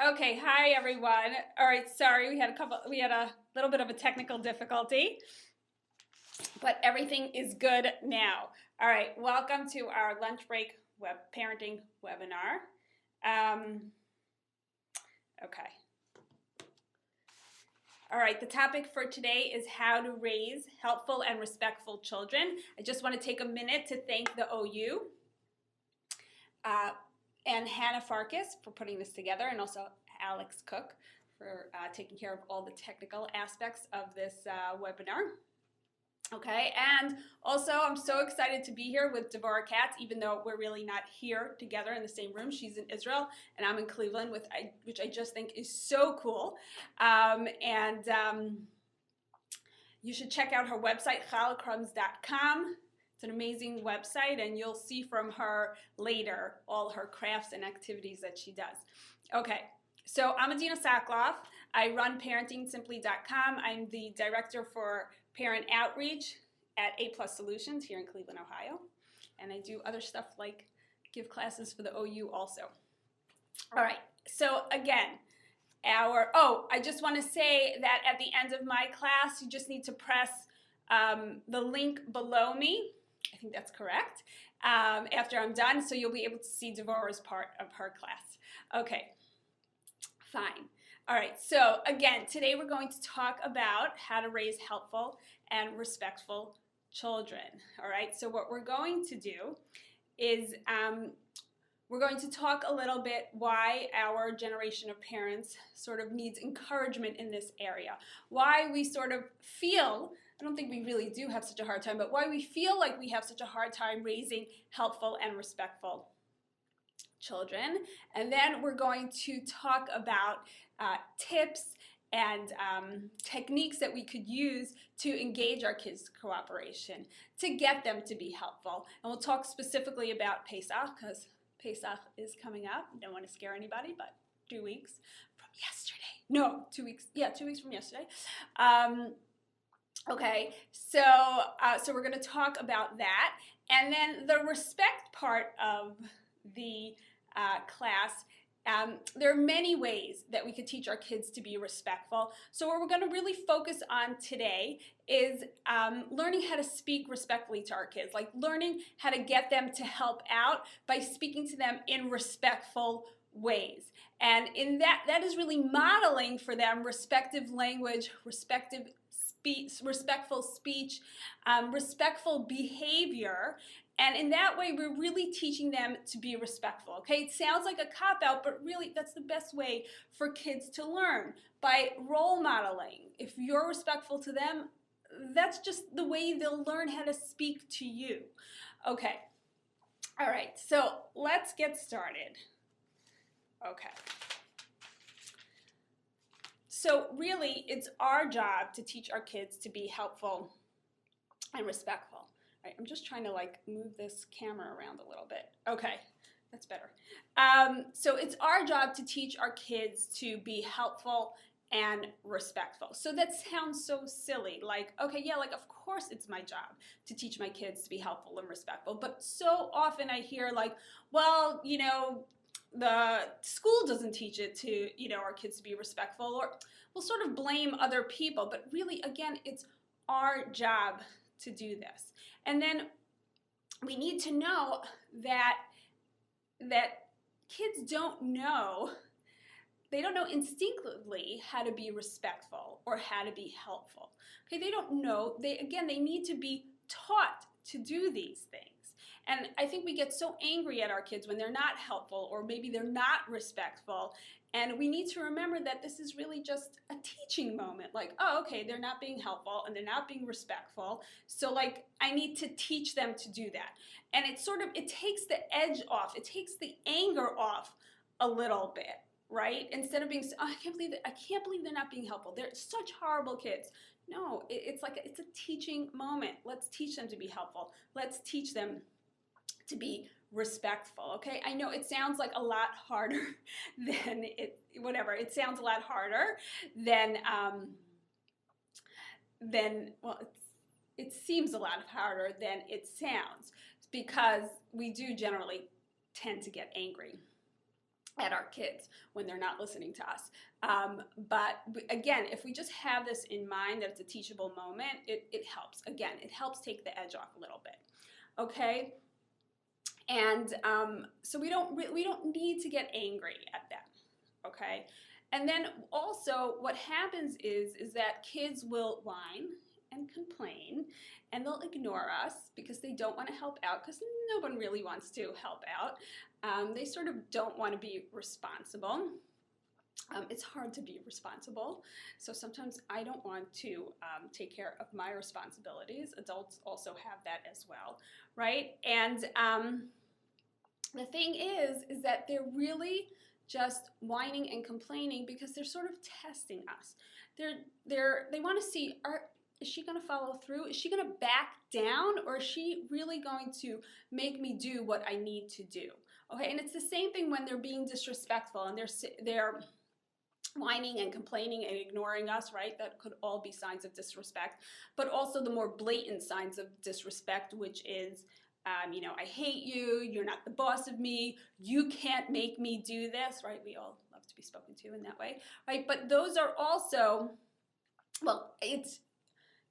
Okay, hi everyone. All right, sorry, we had a little bit of a technical difficulty, but everything is good now. All right, welcome to our lunch break web parenting webinar. Okay. All right, the topic for today is how to raise helpful and respectful children. I just want to take a minute to thank the OU and Hannah Farkas for putting this together, and also Alex Cook for taking care of all the technical aspects of this webinar. Okay, and also I'm so excited to be here with Deborah Katz, even though we're really not here together in the same room. She's in Israel and I'm in Cleveland, which I just think is so cool. You should check out her website, chalacrums.com. It's an amazing website, and you'll see from her later all her crafts and activities that she does. Okay, so I'm Adina Soclof. I run ParentingSimply.com. I'm the director for parent outreach at A Plus Solutions here in Cleveland, Ohio. And I do other stuff like give classes for the OU also. All right, so again, I just want to say that at the end of my class, you just need to press the link below me. I think that's correct. After I'm done, so you'll be able to see Devorah's part of her class. Okay, fine. All right, so again, today we're going to talk about how to raise helpful and respectful children. All right, so what we're going to do is we're going to talk a little bit why our generation of parents sort of needs encouragement in this area. Why we sort of feel, I don't think we really do have such a hard time, but why we feel like we have such a hard time raising helpful and respectful children. And then we're going to talk about tips and techniques that we could use to engage our kids' cooperation, to get them to be helpful. And we'll talk specifically about Pesach, because Pesach is coming up. Don't want to scare anybody, but 2 weeks from yesterday. No, 2 weeks. Yeah, 2 weeks from yesterday. Okay, so we're going to talk about that. And then the respect part of the class, there are many ways that we could teach our kids to be respectful. So what we're going to really focus on today is learning how to speak respectfully to our kids, like learning how to get them to help out by speaking to them in respectful ways. And in that is really modeling for them respectful language, respectful speech, respectful behavior. And in that way, we're really teaching them to be respectful, okay? It sounds like a cop-out, but really that's the best way for kids to learn, by role modeling. If you're respectful to them, that's just the way they'll learn how to speak to you. Okay, all right, so let's get started. Okay. So really, it's our job to teach our kids to be helpful and respectful. Right, I'm just trying to like move this camera around a little bit. Okay, that's better. So it's our job to teach our kids to be helpful and respectful. So that sounds so silly, like, okay, yeah, like of course it's my job to teach my kids to be helpful and respectful. But so often I hear like, well, you know, the school doesn't teach it to, you know, our kids to be respectful, or we'll sort of blame other people. But really, again, it's our job to do this. And then we need to know that kids don't know, they don't know instinctively how to be respectful or how to be helpful. Okay, they don't know. They need to be taught to do these things. And I think we get so angry at our kids when they're not helpful, or maybe they're not respectful. And we need to remember that this is really just a teaching moment. Like, oh, okay, they're not being helpful and they're not being respectful. So like, I need to teach them to do that. And it takes the edge off. It takes the anger off a little bit, right? Instead of being, oh, I can't believe they're not being helpful. They're such horrible kids. No, it's a teaching moment. Let's teach them to be helpful. Let's teach them to be respectful, okay? I know it sounds like a lot harder than it sounds a lot harder than well, it seems a lot harder than it sounds, because we do generally tend to get angry at our kids when they're not listening to us. But again, if we just have this in mind that it's a teachable moment, it helps. Again, it helps take the edge off a little bit. Okay? And so we don't need to get angry at them. Okay? And then also what happens is that kids will whine and complain, and they'll ignore us because they don't want to help out, because no one really wants to help out. They sort of don't want to be responsible. It's hard to be responsible, so sometimes I don't want to take care of my responsibilities. Adults also have that as well, right? And the thing is that they're really just whining and complaining because they're sort of testing us. They want to see, is she going to follow through? Is she going to back down, or is she really going to make me do what I need to do? Okay, and it's the same thing when they're being disrespectful and they're whining and complaining and ignoring us, right? That could all be signs of disrespect. But also the more blatant signs of disrespect, which is, you know, I hate you, you're not the boss of me, you can't make me do this, right? We all love to be spoken to in that way, right? But those are also, well, it's,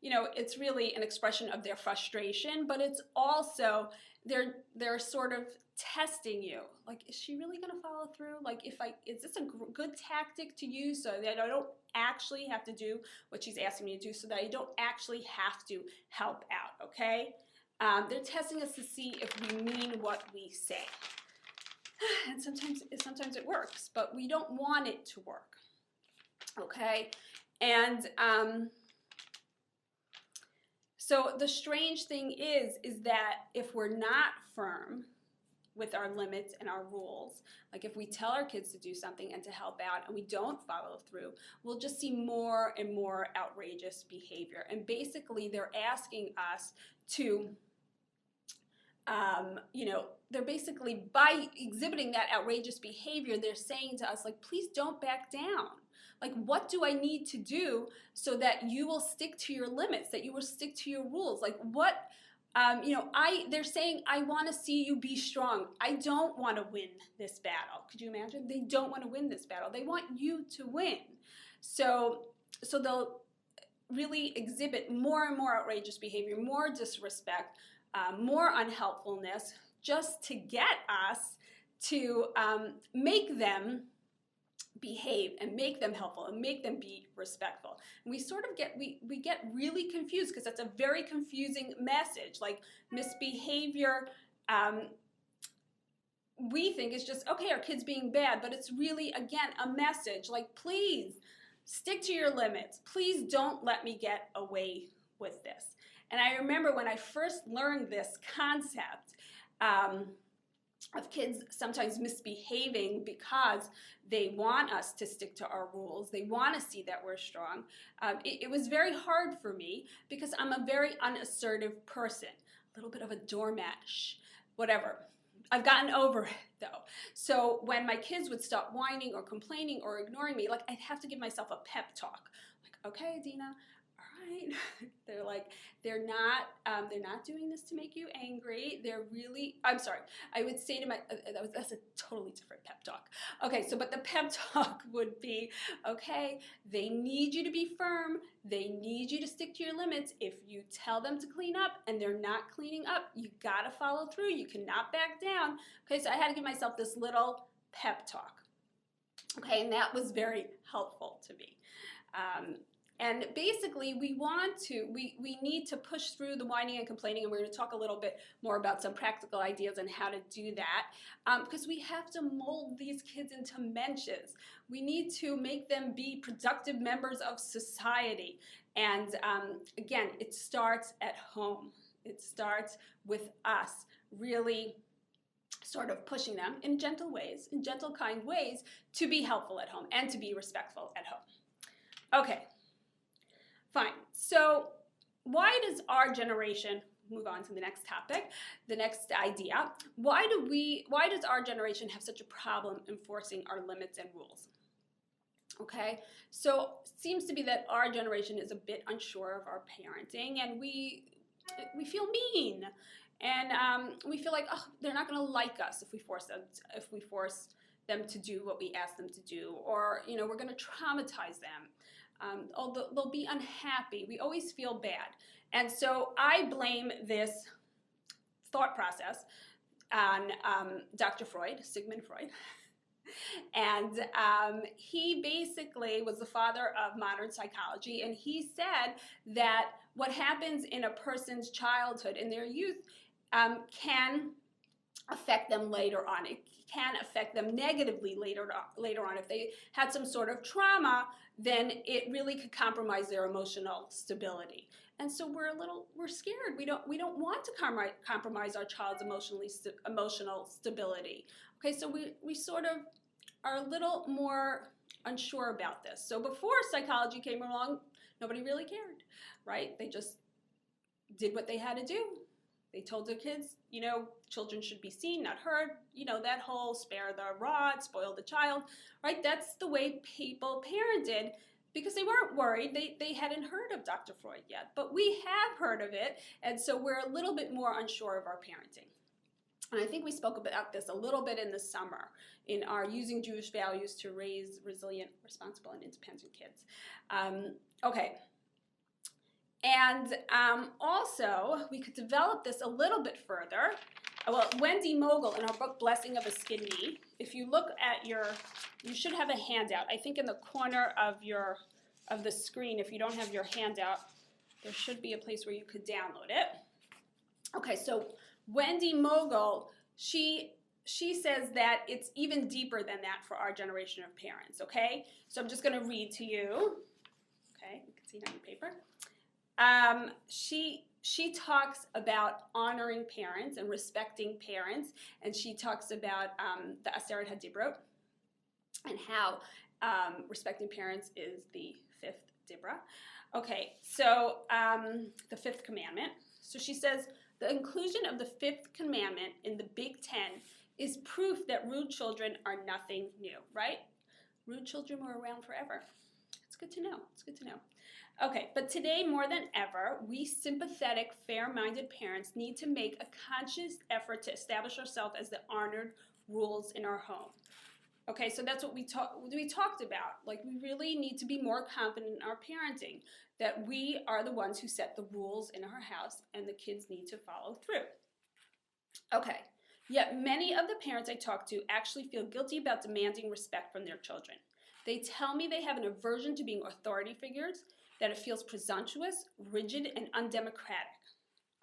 you know, it's really an expression of their frustration, but it's also, they're sort of testing you. Like, is she really going to follow through? Like, is this a good tactic to use so that I don't actually have to do what she's asking me to do, so that I don't actually have to help out, okay? They're testing us to see if we mean what we say. And sometimes it works, but we don't want it to work, okay? And so the strange thing is that if we're not firm with our limits and our rules, like if we tell our kids to do something and to help out and we don't follow through, we'll just see more and more outrageous behavior. And basically they're asking us to, you know, they're basically, by exhibiting that outrageous behavior, they're saying to us, like, please don't back down. Like, what do I need to do so that you will stick to your limits, that you will stick to your rules? Like, what, you know, they're saying, I want to see you be strong. I don't want to win this battle. Could you imagine? They don't want to win this battle. They want you to win. So they'll really exhibit more and more outrageous behavior, more disrespect, more unhelpfulness, just to get us to make them behave and make them helpful and make them be respectful. And we sort of get, we get really confused because that's a very confusing message. Like, misbehavior, we think is just, okay, our kid's being bad, but it's really, again, a message like, please stick to your limits. Please don't let me get away with this. And I remember when I first learned this concept of kids sometimes misbehaving because they want us to stick to our rules, they want to see that we're strong, it was very hard for me because I'm a very unassertive person, a little bit of a doormat, whatever. I've gotten over it though. So when my kids would stop whining or complaining or ignoring me, like, I'd have to give myself a pep talk. Like, okay, Adina, all right. They're like, they're not doing this to make you angry. They're really, I'm sorry. I would say to my, that's a totally different pep talk. Okay, so, but the pep talk would be, okay, they need you to be firm. They need you to stick to your limits. If you tell them to clean up and they're not cleaning up, you gotta follow through. You cannot back down. Okay, so I had to give myself this little pep talk. Okay, and that was very helpful to me. And basically, we need to push through the whining and complaining, and we're going to talk a little bit more about some practical ideas on how to do that, because we have to mold these kids into mensches. We need to make them be productive members of society. And again, it starts at home. It starts with us really sort of pushing them in gentle ways, in gentle, kind ways, to be helpful at home and to be respectful at home. Okay. Fine. So why does our generation, move on to the next topic, the next idea, why does our generation have such a problem enforcing our limits and rules? Okay, so it seems to be that our generation is a bit unsure of our parenting, and we feel mean, and we feel like, oh, they're not going to like us if we force them to do what we ask them to do, or we're going to traumatize them. They'll be unhappy. We always feel bad. And so I blame this thought process on Dr. Freud, Sigmund Freud. And he basically was the father of modern psychology, and he said that what happens in a person's childhood, in their youth, can affect them later on. It can affect them negatively later on. If they had some sort of trauma, then it really could compromise their emotional stability. And so we're scared. We don't want to compromise our child's emotional stability. Okay, so we sort of are a little more unsure about this. So before psychology came along, nobody really cared, right? They just did what they had to do. They told their kids, children should be seen, not heard. That whole spare the rod, spoil the child, right? That's the way people parented, because they weren't worried. They hadn't heard of Dr. Freud yet, but we have heard of it, and so we're a little bit more unsure of our parenting. And I think we spoke about this a little bit in the summer in our Using Jewish Values to Raise Resilient, Responsible, and Independent Kids. Okay. And also, we could develop this a little bit further. Well, Wendy Mogul, in her book, Blessing of a Skinned Knee, if you look at you should have a handout. I think in the corner of the screen, if you don't have your handout, there should be a place where you could download it. Okay, so Wendy Mogul, she says that it's even deeper than that for our generation of parents, okay? So I'm just going to read to you. Okay, you can see it on the paper. She talks about honoring parents and respecting parents, and she talks about the Aseret HaDibrot and how respecting parents is the fifth Dibra. Okay, so the fifth commandment. So she says, the inclusion of the fifth commandment in the Big Ten is proof that rude children are nothing new, right? Rude children were around forever. It's good to know. It's good to know. Okay, but today more than ever, we sympathetic, fair-minded parents need to make a conscious effort to establish ourselves as the honored rules in our home. Okay, so that's what we talked about. Like, we really need to be more confident in our parenting, that we are the ones who set the rules in our house, and the kids need to follow through. Okay, yet many of the parents I talk to actually feel guilty about demanding respect from their children. They tell me they have an aversion to being authority figures, that it feels presumptuous, rigid, and undemocratic.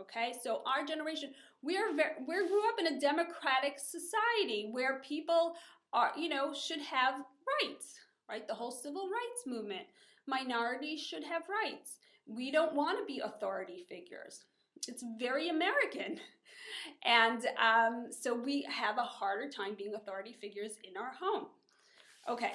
Okay, so our generation, we grew up in a democratic society where people should have rights, right? The whole civil rights movement. Minorities should have rights. We don't want to be authority figures. It's very American. And so we have a harder time being authority figures in our home. Okay.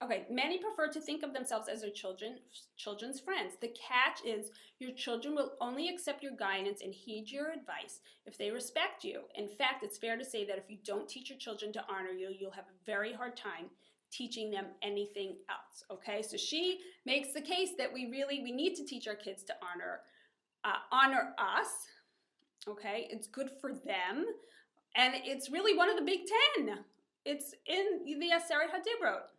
Okay, many prefer to think of themselves as their children's friends. The catch is your children will only accept your guidance and heed your advice if they respect you. In fact, it's fair to say that if you don't teach your children to honor you, you'll have a very hard time teaching them anything else. Okay, so she makes the case that we need to teach our kids to honor us. Okay, it's good for them, and it's really one of the Big Ten. It's in the Aseret HaDibrot.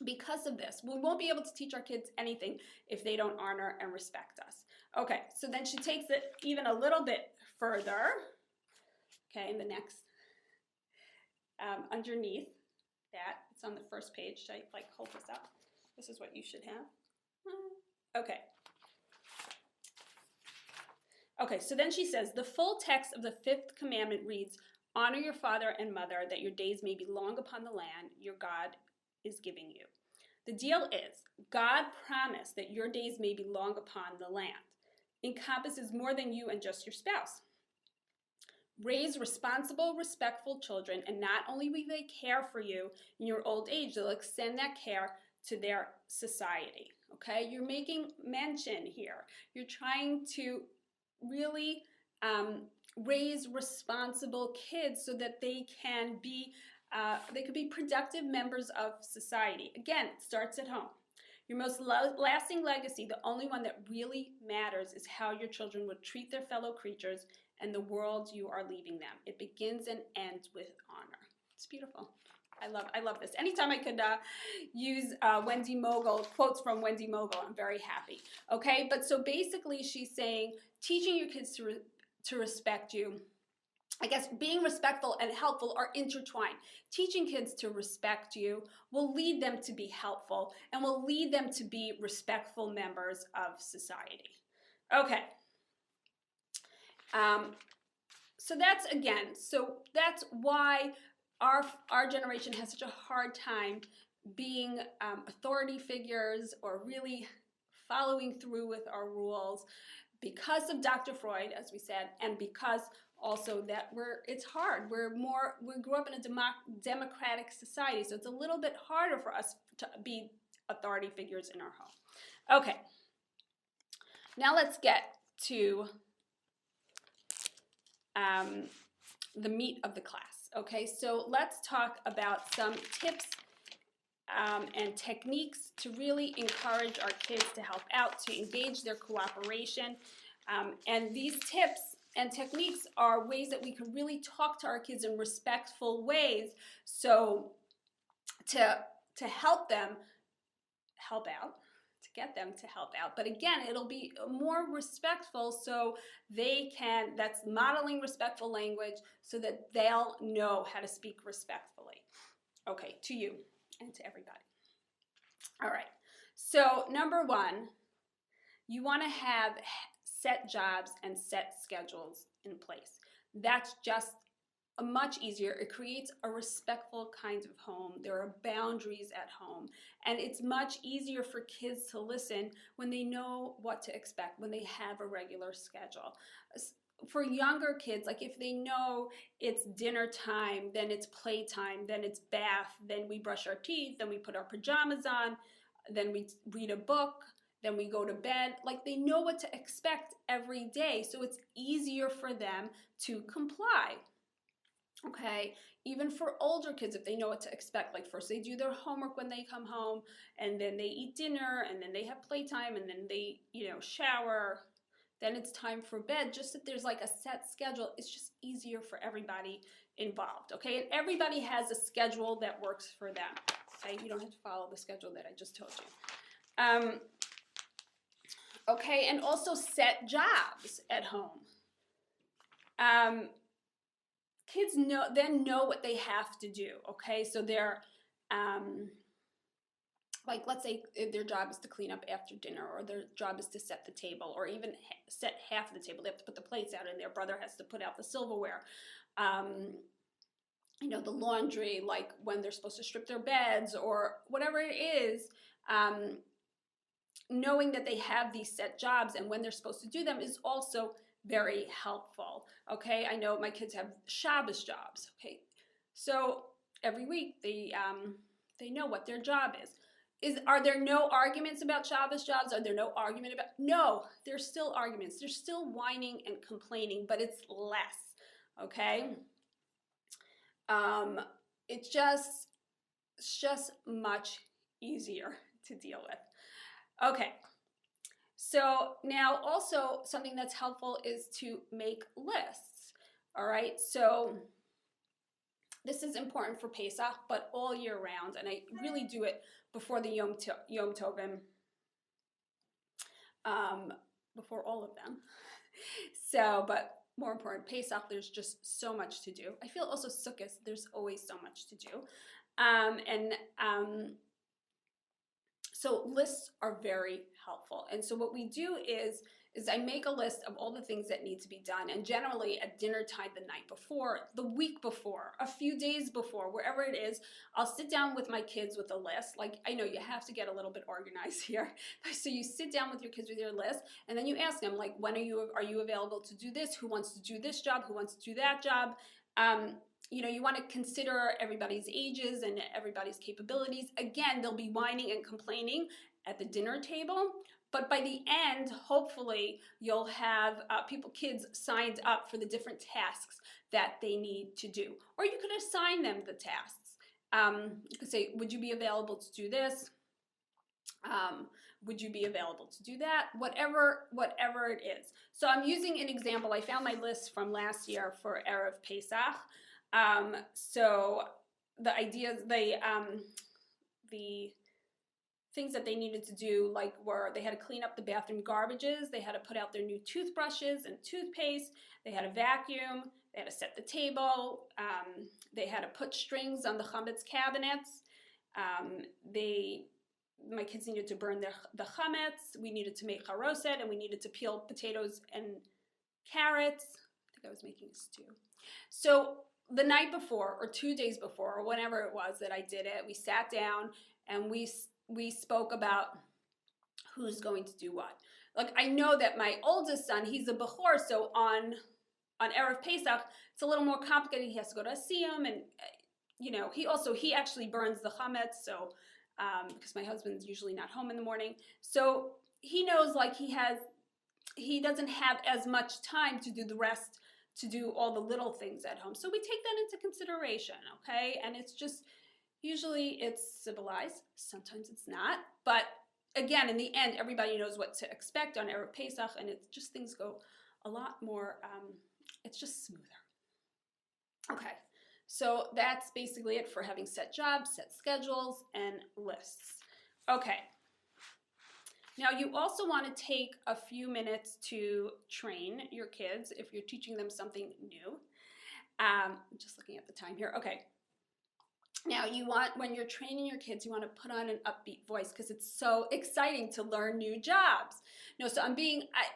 Because of this, we won't be able to teach our kids anything if they don't honor and respect us. Okay, so then she takes it even a little bit further. Okay, in the next, underneath that, it's on the first page. Should I hold this up? This is what you should have. Okay. Okay, so then she says, the full text of the fifth commandment reads, honor your father and mother, that your days may be long upon the land your God is giving you. The deal is, God promised that your days may be long upon the land. Encompasses more than you and just your spouse. Raise responsible, respectful children, and not only will they care for you in your old age, they'll extend that care to their society. Okay, you're making mention here. You're trying to really raise responsible kids so that they can be could be productive members of society. Again, it starts at home. Your most lasting legacy, the only one that really matters, is how your children would treat their fellow creatures and the world you are leaving them. It begins and ends with honor. It's beautiful. I love this. Anytime I could use Wendy Mogul, quotes from Wendy Mogul, I'm very happy. Okay, but so basically she's saying teaching your kids to respect you. I guess being respectful and helpful are intertwined. Teaching kids to respect you will lead them to be helpful and will lead them to be respectful members of society. Okay. So that's why our generation has such a hard time being authority figures or really following through with our rules because of Dr. Freud, as we said, and because also that it's hard. We grew up in a democratic society, so it's a little bit harder for us to be authority figures in our home. Okay, now let's get to the meat of the class. Okay, so let's talk about some tips and techniques to really encourage our kids to help out, to engage their cooperation. And these tips and techniques are ways that we can really talk to our kids in respectful ways, so to help them help out, to get them to help out. But again, it'll be more respectful, so that's modeling respectful language so that they'll know how to speak respectfully. Okay, to you and to everybody. All right, so number one, you want to have set jobs and set schedules in place. That's just much easier. It creates a respectful kind of home. There are boundaries at home, and it's much easier for kids to listen when they know what to expect, when they have a regular schedule. For younger kids, like if they know it's dinner time, then it's playtime, then it's bath, then we brush our teeth, then we put our pajamas on, then we read a book, then we go to bed. Like they know what to expect every day, so it's easier for them to comply. Okay, even for older kids, if they know what to expect, like first they do their homework when they come home, and then they eat dinner, and then they have playtime, and then they, shower, then it's time for bed. Just that there's like a set schedule, it's just easier for everybody involved, okay? And everybody has a schedule that works for them, okay? You don't have to follow the schedule that I just told you. Okay, and also set jobs at home. Kids know what they have to do, okay? So they're, like let's say their job is to clean up after dinner, or their job is to set the table, or even set half of the table. They have to put the plates out, and their brother has to put out the silverware. The laundry, like when they're supposed to strip their beds or whatever it is, knowing that they have these set jobs and when they're supposed to do them is also very helpful, okay? I know my kids have Shabbos jobs, okay? So every week they know what their job is. Are there no arguments about Shabbos jobs? Are there no argument about? No, there's still arguments. There's still whining and complaining, but it's less, okay? It's just much easier to deal with. Okay, so now also something that's helpful is to make lists, all right? So this is important for Pesach, but all year round, and I really do it before the Yom Tovim, before all of them. So, but more important, Pesach, there's just so much to do. I feel also Sukkot, there's always so much to do. So lists are very helpful. And so what we do is I make a list of all the things that need to be done, and generally at dinner time the night before, the week before, a few days before, wherever it is, I'll sit down with my kids with a list. Like, I know you have to get a little bit organized here. So you sit down with your kids with your list, and then you ask them, like, when are you available to do this? Who wants to do this job? Who wants to do that job? You want to consider everybody's ages and everybody's capabilities. Again, they'll be whining and complaining at the dinner table, but by the end, hopefully, you'll have kids signed up for the different tasks that they need to do. Or you could assign them the tasks. You could say, would you be available to do this? Would you be available to do that? Whatever it is. So I'm using an example. I found my list from last year for Erev Pesach. So the ideas, the things that they needed to do, like, were they had to clean up the bathroom garbages, they had to put out their new toothbrushes and toothpaste, they had to vacuum, they had to set the table, they had to put strings on the chametz cabinets, my kids needed to burn the chametz, we needed to make charoset, and we needed to peel potatoes and carrots. I think I was making a stew. So the night before, or 2 days before, or whenever it was that I did it, we sat down and we spoke about who's going to do what. Like, I know that my oldest son, he's a bechor, so on Erev Pesach, it's a little more complicated. He has to go to a siyum, and he actually burns the chametz, so because my husband's usually not home in the morning, so he knows, like, he doesn't have as much time to do the rest, to do all the little things at home. So we take that into consideration, okay? And it's just, usually it's civilized, sometimes it's not, but again, in the end, everybody knows what to expect on Erev Pesach, and it's just, things go a lot more, it's just smoother. Okay, so that's basically it for having set jobs, set schedules, and lists. Okay. Now, you also want to take a few minutes to train your kids if you're teaching them something new. I'm just looking at the time here. Okay. Now, when you're training your kids, you want to put on an upbeat voice, because it's so exciting to learn new jobs. No, so I'm being a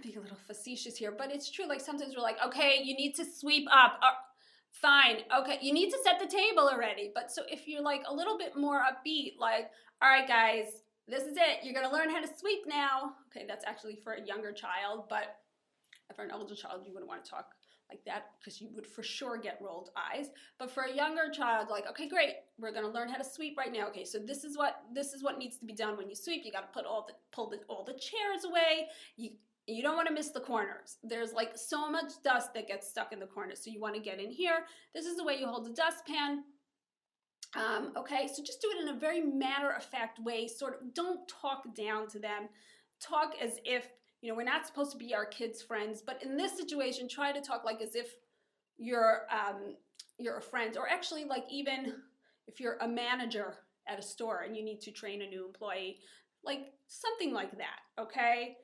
little facetious here, but it's true. Like, sometimes we're like, okay, you need to sweep up. Fine. Okay, you need to set the table already. But so if you're like a little bit more upbeat, like, all right, guys, this is it. You're going to learn how to sweep now. Okay, that's actually for a younger child, but for an older child, you wouldn't want to talk like that, because you would for sure get rolled eyes. But for a younger child, like, okay, great, we're going to learn how to sweep right now. Okay, so this is what needs to be done when you sweep. You got to pull all the chairs away. You don't want to miss the corners. There's like so much dust that gets stuck in the corners, so you want to get in here. This is the way you hold the dustpan. Okay, so just do it in a very matter-of-fact way. Sort of, don't talk down to them. Talk as if, we're not supposed to be our kids' friends, but in this situation, try to talk like as if you're a friend, or actually, like, even if you're a manager at a store and you need to train a new employee, like something like that, okay?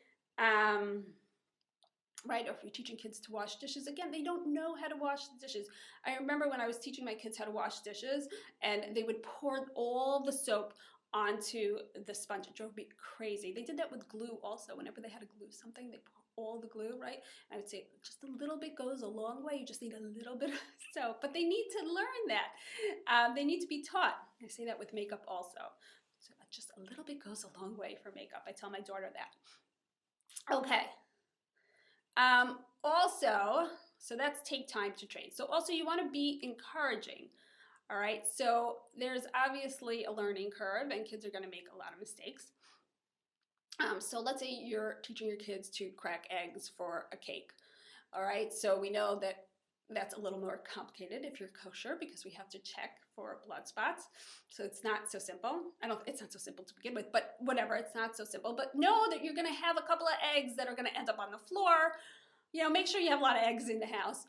Right, or if you're teaching kids to wash dishes, again, they don't know how to wash the dishes. I remember when I was teaching my kids how to wash dishes, and they would pour all the soap onto the sponge. It drove me crazy. They did that with glue also. Whenever they had to glue something, they pour all the glue, right? And I would say, just a little bit goes a long way. You just need a little bit of soap. But they need to learn that. They need to be taught. I say that with makeup also. So just a little bit goes a long way for makeup. I tell my daughter that. Okay. Also, so that's take time to train. So also you want to be encouraging. All right, so there's obviously a learning curve, and kids are going to make a lot of mistakes. So let's say you're teaching your kids to crack eggs for a cake. All right, so we know that that's a little more complicated if you're kosher, because we have to check for blood spots. So it's not so simple. It's not so simple to begin with, but whatever, it's not so simple. But know that you're going to have a couple of eggs that are going to end up on the floor. Make sure you have a lot of eggs in the house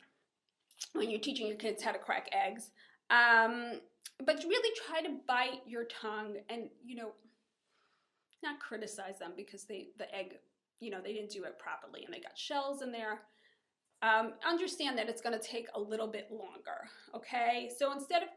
when you're teaching your kids how to crack eggs. But really try to bite your tongue and, not criticize them because the egg, they didn't do it properly and they got shells in there. Understand that it's going to take a little bit longer, okay? So instead of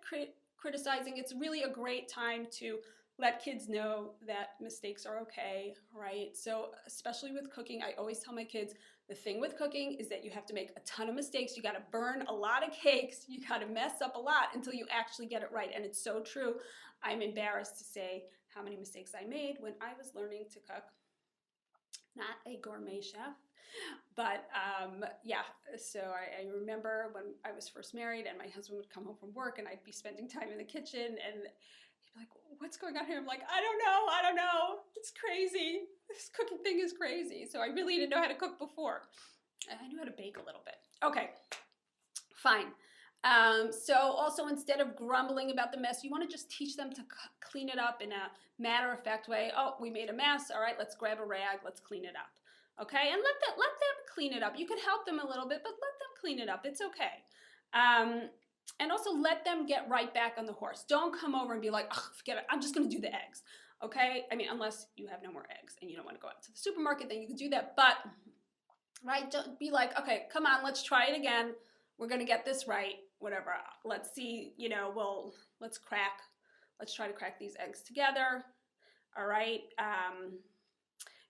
criticizing, it's really a great time to let kids know that mistakes are okay, right? So especially with cooking, I always tell my kids, the thing with cooking is that you have to make a ton of mistakes. You got to burn a lot of cakes. You got to mess up a lot until you actually get it right. And it's so true. I'm embarrassed to say how many mistakes I made when I was learning to cook. Not a gourmet chef, but yeah. So I remember when I was first married and my husband would come home from work and I'd be spending time in the kitchen and he'd be like, what's going on here? I'm like, I don't know. It's crazy. This cooking thing is crazy. So I really didn't know how to cook before. I knew how to bake a little bit. Okay, fine. So also, instead of grumbling about the mess, you want to just teach them to clean it up in a matter-of-fact way. Oh, we made a mess. All right, let's grab a rag. Let's clean it up. Okay, and let them clean it up. You can help them a little bit, but let them clean it up. It's okay. And also let them get right back on the horse. Don't come over and be like, oh, forget it. I'm just going to do the eggs. Okay? I mean, unless you have no more eggs and you don't want to go out to the supermarket, then you can do that. But, right, don't be like, okay, come on, let's try it again. We're going to get this right, whatever. Let's see, let's try to crack these eggs together. All right?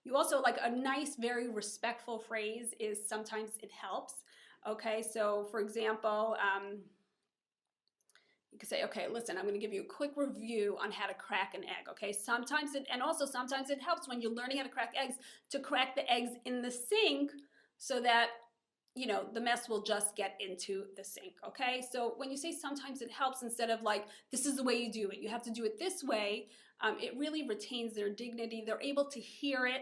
You also, like, a nice, very respectful phrase is sometimes it helps. Okay? So, for example, you could say, okay, listen, I'm going to give you a quick review on how to crack an egg, okay? Sometimes it helps when you're learning how to crack eggs to crack the eggs in the sink so that, the mess will just get into the sink, okay? So when you say sometimes it helps, instead of like, this is the way you do it, you have to do it this way, it really retains their dignity. They're able to hear it.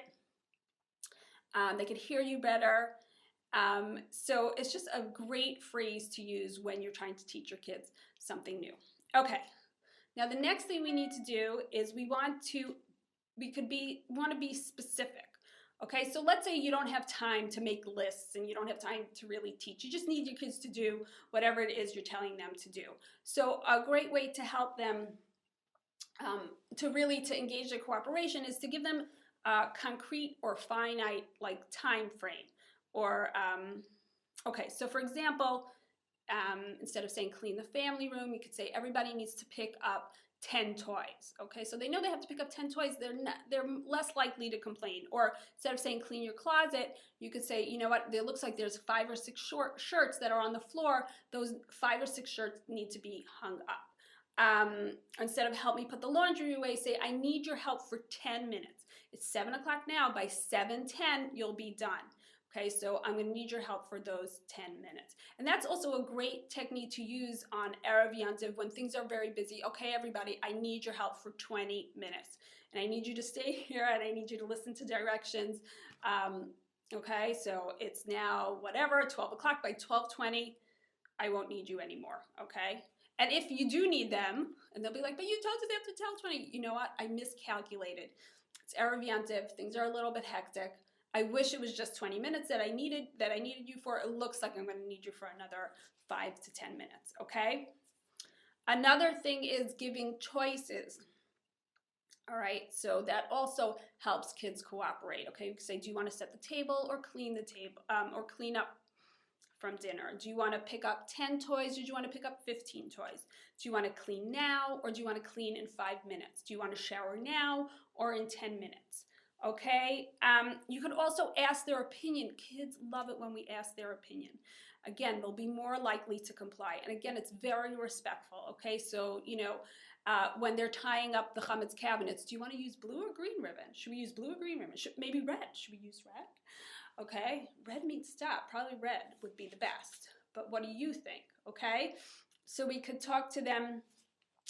They can hear you better. So it's just a great phrase to use when you're trying to teach your kids something new. Okay, now the next thing we need to do is we want to be specific. Okay, so let's say you don't have time to make lists and you don't have time to really teach. You just need your kids to do whatever it is you're telling them to do. So a great way to help them to engage their cooperation is to give them a concrete or finite time frame. Or, okay, so for example, instead of saying clean the family room, you could say everybody needs to pick up 10 toys. Okay, so they know they have to pick up 10 toys. They're less likely to complain. Or instead of saying clean your closet, you could say, you know what, it looks like there's 5 or 6 shirts that are on the floor. Those 5 or 6 shirts need to be hung up. Instead of help me put the laundry away, say I need your help for 10 minutes. It's 7 o'clock now. By 7:10, you'll be done. Okay, so I'm going to need your help for those 10 minutes. And that's also a great technique to use on Erev Yantiv when things are very busy. Okay, everybody, I need your help for 20 minutes. And I need you to stay here and I need you to listen to directions. Okay, so it's now whatever, 12 o'clock. By 12:20, I won't need you anymore, okay? And if you do need them, and they'll be like, but you told us they have to tell 20. You know what? I miscalculated. It's Erev Yantiv. Things are a little bit hectic. I wish it was just 20 minutes that I needed you for. It looks like I'm going to need you for another 5 to 10 minutes, okay? Another thing is giving choices. All right, so that also helps kids cooperate, okay? You can say, do you want to set the table or clean the table or clean up from dinner? Do you want to pick up 10 toys or do you want to pick up 15 toys? Do you want to clean now or do you want to clean in 5 minutes? Do you want to shower now or in 10 minutes? Okay, you could also ask their opinion. Kids love it when we ask their opinion. Again, they'll be more likely to comply. And again, it's very respectful, okay? So, when they're tying up the chametz cabinets, do you want to use blue or green ribbon? Should we use blue or green ribbon? Maybe red. Should we use red? Okay, red means stop. Probably red would be the best. But what do you think, okay? So we could talk to them,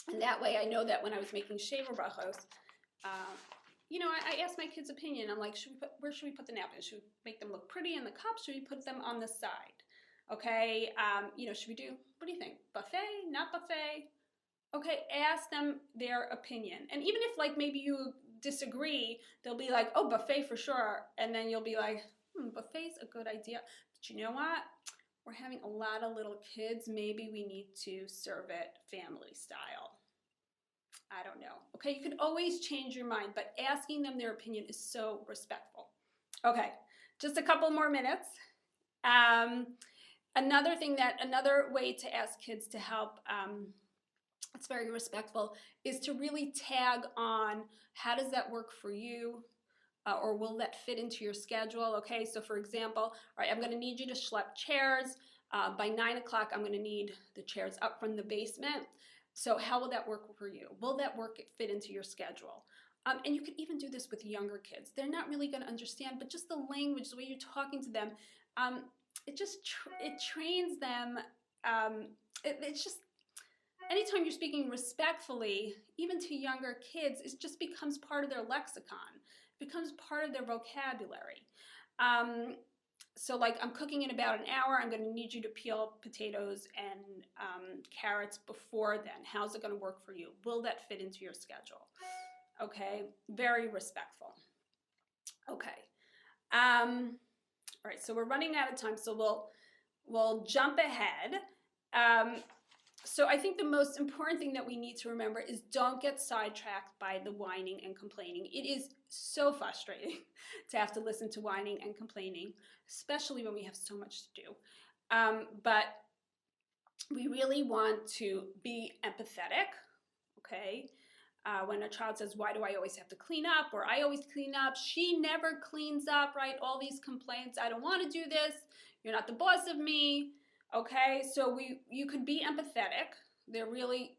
and that way I know that when I was making shaver brachos, I asked my kids' opinion. I'm like, where should we put the napkins? Should we make them look pretty in the cup? Should we put them on the side? Okay, should we what do you think? Buffet, not buffet? Okay, ask them their opinion. And even if maybe you disagree, they'll be like, oh, buffet for sure. And then you'll be like, buffet's a good idea. But you know what? We're having a lot of little kids. Maybe we need to serve it family style. I don't know. Okay, you can always change your mind, but asking them their opinion is so respectful. Okay, just a couple more minutes. Another way to ask kids to help, it's very respectful, is to really tag on how does that work for you, or will that fit into your schedule? Okay, so for example, all right, I'm going to need you to schlep chairs. By 9 o'clock, I'm going to need the chairs up from the basement. So how will that work for you? Will that fit into your schedule? And you could even do this with younger kids. They're not really going to understand, but just the language, the way you're talking to them, it trains them. It's just, anytime you're speaking respectfully, even to younger kids, it just becomes part of their lexicon. It becomes part of their vocabulary. So like I'm cooking in about an hour, I'm going to need you to peel potatoes and carrots before then. How's it going to work for you? Will that fit into your schedule? Okay, very respectful. Okay, all right, so we're running out of time, so we'll jump ahead. So I think the most important thing that we need to remember is don't get sidetracked by the whining and complaining. It is so frustrating to have to listen to whining and complaining, especially when we have so much to do. But we really want to be empathetic, okay? When a child says, why do I always have to clean up? Or I always clean up. She never cleans up, right? All these complaints. I don't want to do this. You're not the boss of me. Okay, so you could be empathetic. They're really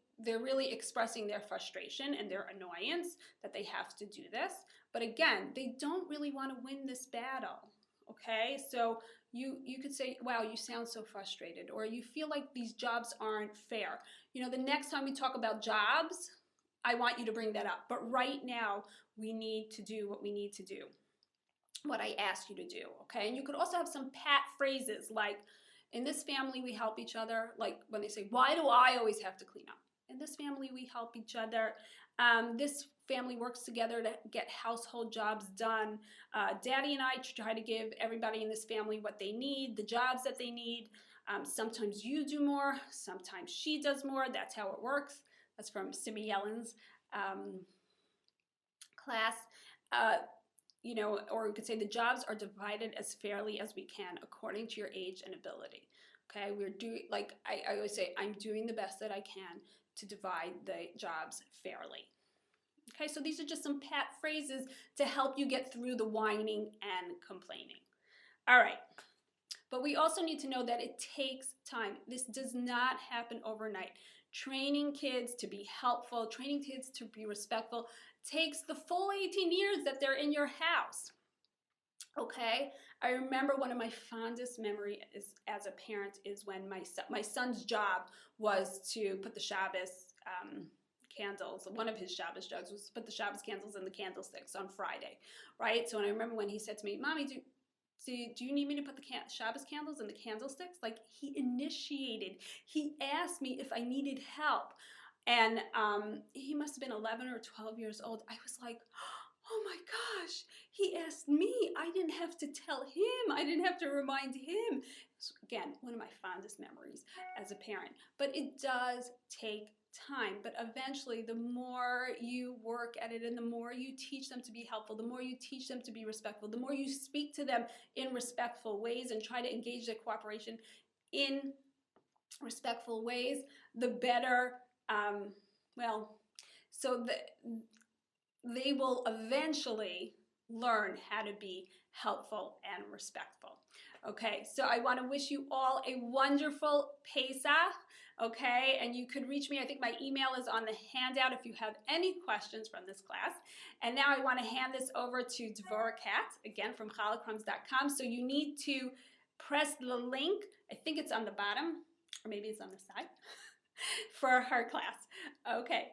expressing their frustration and their annoyance that they have to do this. But again, they don't really want to win this battle. Okay, so you could say, wow, you sound so frustrated, or you feel like these jobs aren't fair. You know, the next time we talk about jobs, I want you to bring that up. But right now, we need to do what we need to do, what I asked you to do. Okay, and you could also have some pat phrases like, in this family, we help each other. Like when they say, why do I always have to clean up? In this family, we help each other. This family works together to get household jobs done. Daddy and I try to give everybody in this family what they need, the jobs that they need. Sometimes you do more, sometimes she does more. That's how it works. That's from Simi Yellen's class. You know, or we could say the jobs are divided as fairly as we can according to your age and ability. Okay, we're doing, like I always say, I'm doing the best that I can to divide the jobs fairly. Okay, so these are just some pat phrases to help you get through the whining and complaining. All right, but we also need to know that it takes time. This does not happen overnight. Training kids to be helpful, training kids to be respectful takes the full 18 years that they're in your house. Okay, I remember one of my fondest memories as a parent is when my son's job was to put the Shabbos candles. One of his Shabbos jobs was to put the Shabbos candles in the candlesticks on Friday, right? So I remember when he said to me, Mommy, do you need me to put the Shabbos candles in the candlesticks? Like, he initiated. He asked me if I needed help. And he must have been 11 or 12 years old. I was like, oh my gosh, he asked me. I didn't have to tell him. I didn't have to remind him. So again, one of my fondest memories as a parent. But it does take time. But eventually, the more you work at it and the more you teach them to be helpful, the more you teach them to be respectful, the more you speak to them in respectful ways and try to engage their cooperation in respectful ways, the better, they will eventually learn how to be helpful and respectful. Okay, so I want to wish you all a wonderful Pesach, okay? And you could reach me. I think my email is on the handout if you have any questions from this class. And now I want to hand this over to Dvorah Katz, again from chalacrumbs.com. So you need to press the link. I think it's on the bottom, or maybe it's on the side, for her class. Okay.